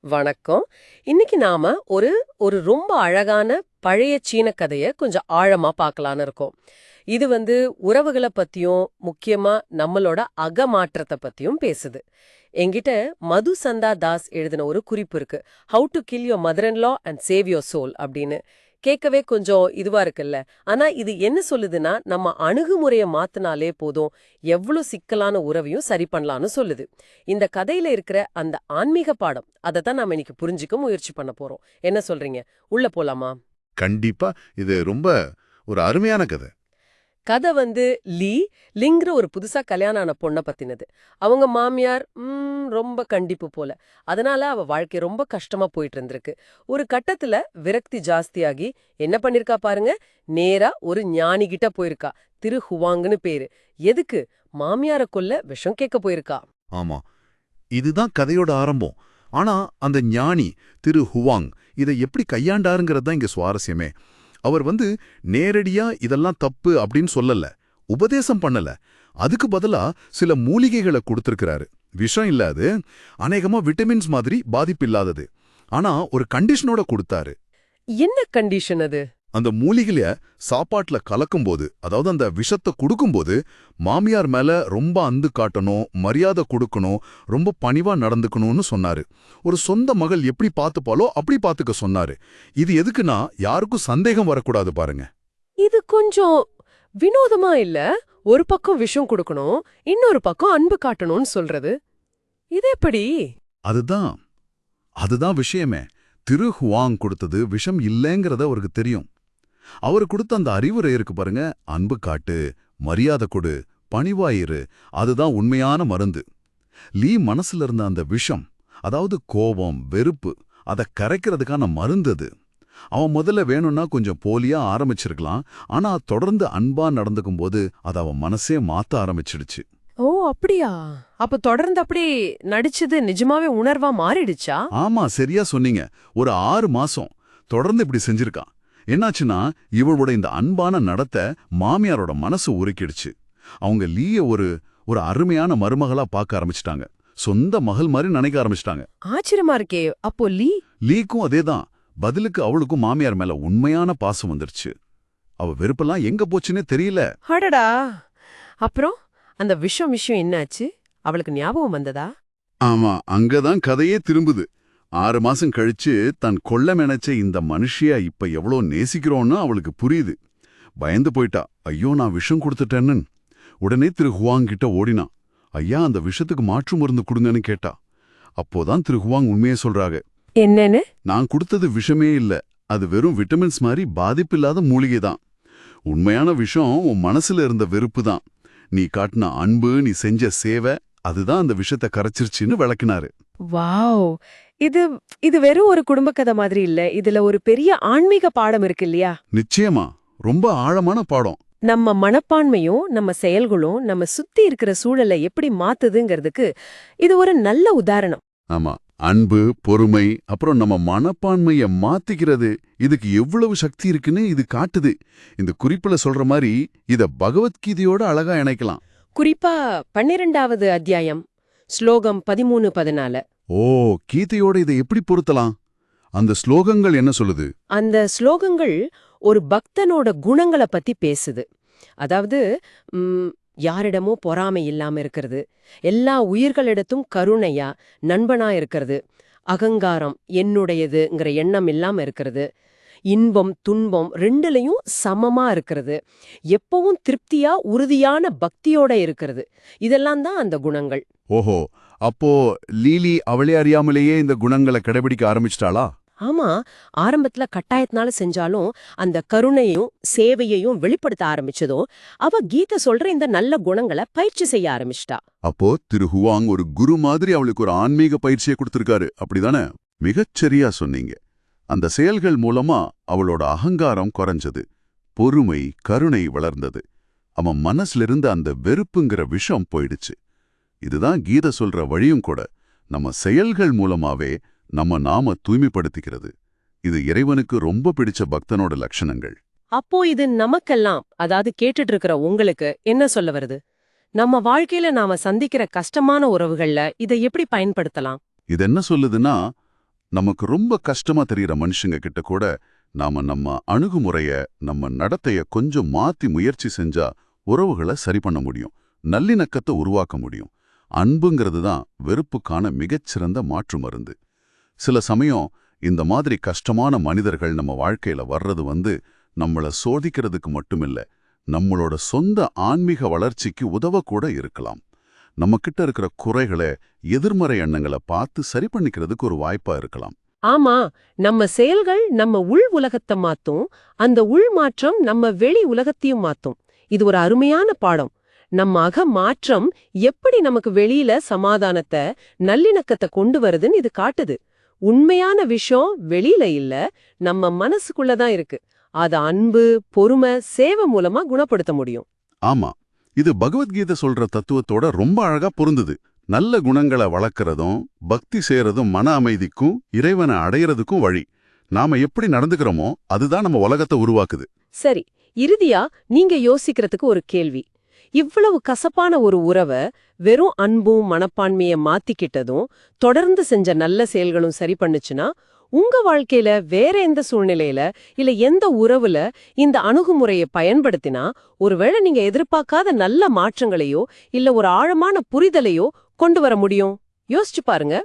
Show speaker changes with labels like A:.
A: வணக்கம். இன்னைக்கு நாம ஒரு ஒரு ரொம்ப அழகான பழைய சீன கதைய கொஞ்சம் ஆழமா பார்க்கலான்னு இருக்கோம். இது உறவுகளை பத்தியும், முக்கியமா நம்மளோட அகமாற்றத்த பத்தியும் பேசுது. என்கிட்ட மது சந்தா தாஸ் எழுதின ஒரு குறிப்பு இருக்கு. "How to kill your mother in law and save your soul" அப்படின்னு. கேட்கவே கொஞ்சம் இதுவா இருக்குல்ல. ஆனா இது என்ன சொல்லுதுன்னா, நம்ம அணுகுமுறைய மாத்துனாலே போதும், எவ்ளோ சிக்கலான உறவையும் சரி பண்ணலாம்னு சொல்லுது. இந்த கதையில இருக்கிற அந்த ஆன்மீக பாடம், அத தான் நாம இன்னைக்கு புரிஞ்சுக்க முயற்சி பண்ண போறோம். என்ன சொல்றீங்க? உள்ள போலாமா?
B: கண்டிப்பா. இது ரொம்ப ஒரு அருமையான கதை.
A: கதை லீ லிங்கிற ஒரு புதுசா கல்யாணம் ஆன பொண்ண பத்தினது. அவங்க மாமியார் ரொம்ப கண்டிப்பு போல. அதனால அவ வாழ்க்கை ரொம்ப கஷ்டமா போயிட்டு இருந்திருக்கு. ஒரு கட்டத்துல விரக்தி ஜாஸ்தியாகி என்ன பண்ணிருக்கா பாருங்க, நேரா ஒரு ஞானி கிட்ட போயிருக்கா. திரு ஹுவாங்னு பேரு. எதுக்கு? மாமியார கொல்ல விஷம் கேட்க போயிருக்கா.
B: ஆமா. இதுதான் கதையோட ஆரம்பம். ஆனா, அந்த ஞானி திரு ஹுவாங் இதை எப்படி கையாண்டாருங்கிறது தான் இங்க சுவாரஸ்யமே. அவர் நேரடியா இதெல்லாம் தப்பு அப்படின்னு சொல்லல. உபதேசம் பண்ணல. அதுக்கு பதிலா சில மூலிகைகளை கொடுத்திருக்கிறாரு. விஷம் இல்ல அது. அநேகமா விட்டமின்ஸ் மாதிரி பாதிப்பு இல்லாதது. ஆனா, ஒரு கண்டிஷனோட கொடுத்தாரு.
A: என்ன கண்டிஷன் அது?
B: அந்த மூலிகைய சாப்பாட்டுல கலக்கும்போது, அதாவது அந்த விஷத்தை குடுக்கும்போது, மாமியார் மேல ரொம்ப அந்து காட்டணும், மரியாதை கொடுக்கணும், ரொம்ப பணிவா நடந்துக்கணும்னு சொன்னாரு. ஒரு சொந்த மகள் எப்படி பார்த்துப்பாளோ அப்படி பார்த்துக்க சொன்னாரு. இது எதுக்குன்னா, யாருக்கும் சந்தேகம் வரக்கூடாது பாருங்க.
A: இது கொஞ்சம் வினோதமா இல்ல? ஒரு பக்கம் விஷம் கொடுக்கணும், இன்னொரு பக்கம் அன்பு காட்டணும்னு சொல்றது. இது எப்படி?
B: அதுதான் அதுதான் விஷயமே. திரு ஹுவாங் கொடுத்தது விஷம் இல்லேங்கிறத அவருக்கு தெரியும். அவரு கொடுத்த அந்த அறிவுரை இருக்கு பாருங்க, அன்பு காட்டு, மரியாதை கொடு, பணிவாயிரு, அதுதான் உண்மையான மருந்து. லீ மனசுல இருந்த அந்த விஷம், அதாவது கோபம், வெறுப்பு, அதை கரைக்கிறதுக்கான மருந்து அது. அவன் முதல்ல வேணும்னா கொஞ்சம் போலியா ஆரம்பிச்சிருக்கலாம். ஆனா தொடர்ந்து அன்பா நடந்துக்கும் போது அது அவன் மனசே மாத்த ஆரம்பிச்சிடுச்சு.
A: ஓ, அப்படியா? அப்ப தொடர்ந்து அப்படி நடிச்சது நிஜமாவே உணர்வா மாறிடுச்சா?
B: ஆமா, சரியா சொன்னீங்க. ஒரு 6 மாசம் தொடர்ந்து இப்படி செஞ்சிருக்கான். என்னாச்சுன்னா, இவளோட இந்த அன்பான நடத்தை மாமியாரோட மனசு உருக்கிடுச்சு. அவங்க லீய ஒரு ஒரு அருமையான மருமகளா பார்க்க ஆரம்பிச்சிட்டாங்க. சொந்த மகள் மாதிரி நினைக்க ஆரம்பிச்சிட்டாங்க.
A: ஆச்சரியமா இருக்கே. அப்போ லீ
B: லீக்கும் அதேதான். பதிலுக்கு அவளுக்கும் மாமியார் மேல உண்மையான பாசம் வந்துருச்சு. அவ வெறுப்பெல்லாம் எங்க போச்சுன்னே தெரியல.
A: அடடா! அப்புறம் அந்த விஷயம் என்னாச்சு? அவளுக்கு ஞாபகம் வந்ததா?
B: ஆமா, அங்கதான் கதையே திரும்புது. 6 மாசம் கழிச்சு தன் கொல்ல நினைச்ச இந்த மனுஷியா இப்ப எவ்வளோ நேசிக்கிறோன்னு அவளுக்கு புரியுது. பயந்து போயிட்டா. ஐயோ, நான் விஷம் கொடுத்துட்டேன்னு. உடனே திரு ஹுவாங் கிட்ட ஓடினா. ஐயா, அந்த விஷத்துக்கு மாற்று மருந்து கொடுங்கன்னு கேட்டா. அப்போதான் திரு ஹுவாங் உண்மையே சொல்றாங்க.
A: என்னன்னு?
B: நான் கொடுத்தது விஷமே இல்ல. அது வெறும் விட்டமின்ஸ் மாதிரி பாதிப்பில்லாத மூலிகை தான். உண்மையான விஷம் உன் மனசுல இருந்த வெறுப்பு தான். நீ காட்டின அன்பு, நீ செஞ்ச சேவை, அதுதான் அந்த விஷத்தை கரைச்சிருச்சுன்னு விளக்கினாரு.
A: வாவ்! இது இது வெறும் ஒரு குடும்ப கதை மாதிரி இல்ல. இதுல ஒரு பெரிய ஆன்மீக பாடம் இருக்கு இல்லையா?
B: நிச்சயமா, ரொம்ப ஆழமான பாடம்.
A: நம்ம மனப்பான்மையும், நம்ம செயல்களும், நம்ம சுத்தி இருக்கிற சூழலை எப்படி மாத்துதுங்கிறதுக்கு இது ஒரு நல்ல உதாரணம்.
B: ஆமா, அன்பு, பொறுமை, அப்புறம் நம்ம மனப்பான்மைய மாத்திக்கிறது, இதுக்கு எவ்வளவு சக்தி இருக்குன்னு இது காட்டுது. இந்த குறிப்புல சொல்ற மாதிரி இத பகவத்கீதையோட அழகா இணைக்கலாம்.
A: குறிப்பா 12வது அத்தியாயம், ஸ்லோகம் 13, 14.
B: ஓ, கீதையோட இதை எப்படி பொருத்தலாம்? அந்த ஸ்லோகங்கள் என்ன சொல்லுது?
A: அந்த ஸ்லோகங்கள் ஒரு பக்தனோட குணங்கள பத்தி பேசுது. அதாவது யாரிடமும் பொறாமை இல்லாம இருக்கிறது, எல்லா உயிர்களிடத்தும் கருணையா, நண்பனா இருக்கிறது, அகங்காரம் என்னுடையதுங்கிற எண்ணம் இல்லாம இருக்கிறது, இன்பம் துன்பம் ரெண்டுலயும் சமமா இருக்கிறது, எப்பவும் திருப்தியா உறுதியான பக்தியோட இருக்கிறது. இதெல்லாம் தான் அந்த குணங்கள்.
B: ஓஹோ, அப்போ லீலி அவளே அறியாமலேயே இந்த குணங்களை கடைபிடிக்க ஆரம்பிச்சிட்டாளா?
A: ஆமா, ஆரம்பத்துல கட்டாயத்தினால செஞ்சாலும் அந்த கருணையும் சேவையையும் வெளிப்படுத்த ஆரம்பிச்சதும் அவ கீதை சொல்ற இந்த நல்ல குணங்களை பயிற்சி செய்ய ஆரம்பிச்சிட்டா.
B: அப்போ திரு ஹுவாங் ஒரு குரு மாதிரி அவளுக்கு ஒரு ஆன்மீக பயிற்சியை கொடுத்திருக்காரு, அப்படிதானே? மிகச்சரியா சொன்னீங்க. அந்த செயல்கள் மூலமா அவளோட அகங்காரம் குறைஞ்சது, பொறுமை, கருணை வளர்ந்தது. அவன் மனசுல இருந்த அந்த வெறுப்புங்கிற விஷம் போயிடுச்சு. இதுதான் கீதை சொல்ற வழியும் கூட. நம்ம செயல்கள் மூலமாவே நாம தூய்மைப்படுத்திக்கிறது. இது இறைவனுக்கு ரொம்ப பிடிச்ச பக்தனோட லட்சணங்கள்.
A: அப்போ இது நமக்கெல்லாம், அதாவது கேட்டுட்டு இருக்கிற உங்களுக்கு என்ன சொல்ல வருது? நம்ம வாழ்க்கையில நாம சந்திக்கிற கஷ்டமான உறவுகள்ல இதை எப்படி பயன்படுத்தலாம்?
B: இது என்ன சொல்லுதுன்னா, நமக்கு ரொம்ப கஷ்டமா தெரியற மனுஷங்க கிட்ட கூட நாம நம்ம அணுகுமுறைய, நம்ம நடத்தைய கொஞ்சம் மாத்தி முயற்சி செஞ்சா உறவுகளை சரி பண்ண முடியும், நல்லிணக்கத்தை உருவாக்க முடியும். அன்புங்கிறது தான் வெறுப்புக்கான மிகச்சிறந்த மாற்று மருந்து. சில சமயம் இந்த மாதிரி கஷ்டமான மனிதர்கள் நம்ம வாழ்க்கையில வர்றது நம்மள சோதிக்கிறதுக்கு மட்டுமில்ல, நம்மளோட சொந்த ஆன்மீக வளர்ச்சிக்கு உதவக்கூட இருக்கலாம். நம்ம கிட்ட இருக்கிற குறைகளை, எதிர்மறை எண்ணங்களை பார்த்து சரி பண்ணிக்கிறதுக்கு ஒரு வாய்ப்பா இருக்கலாம்.
A: ஆமா, நம்ம செயல்கள் நம்ம உள் உலகத்தை மாத்தும், அந்த உள் மாற்றம் நம்ம வெளி உலகத்தையும் மாத்தும். இது ஒரு அருமையான பாடம். நம்ம அக மாற்றம் எப்படி நமக்கு வெளியில சமாதானத்தை, நல்லிணக்கத்தை கொண்டு வருதுன்னு இது காட்டுது. உண்மையான விஷயம் வெளியில இல்ல, நம்ம மனசுக்குள்ளதான் இருக்கு. அது அன்பு, பொறுமை, சேவை மூலமா குணப்படுத்த முடியும்.
B: ஆமா, இது பகவத்கீதை சொல்ற தத்துவத்தோட ரொம்ப அழகா பொருந்துது. நல்ல குணங்களை வளர்க்கறதும், பக்தி செய்யறதும் மன அமைதிக்கும், இறைவனை அடையறதுக்கும் வழி. நாம எப்படி நடந்துக்கிறோமோ அதுதான் நம்ம உலகத்தை உருவாக்குது.
A: சரி, இறுதியா நீங்க யோசிக்கிறதுக்கு ஒரு கேள்வி. இவ்வளவு கசப்பான ஒரு உறவை வெறும் அன்பும் மனப்பான்மைய மாத்திக்கிட்டதும், தொடர்ந்து செஞ்ச நல்ல செயல்களும் சரி பண்ணுச்சுன்னா, உங்க வாழ்க்கையில வேற எந்த சூழ்நிலையில இல்ல எந்த உறவுல இந்த அணுகுமுறையை பயன்படுத்தினா ஒருவேளை நீங்க எதிர்பார்க்காத நல்ல மாற்றங்களையோ இல்ல ஒரு ஆழமான புரிதலையோ கொண்டு வர முடியும்? யோசிச்சு பாருங்க.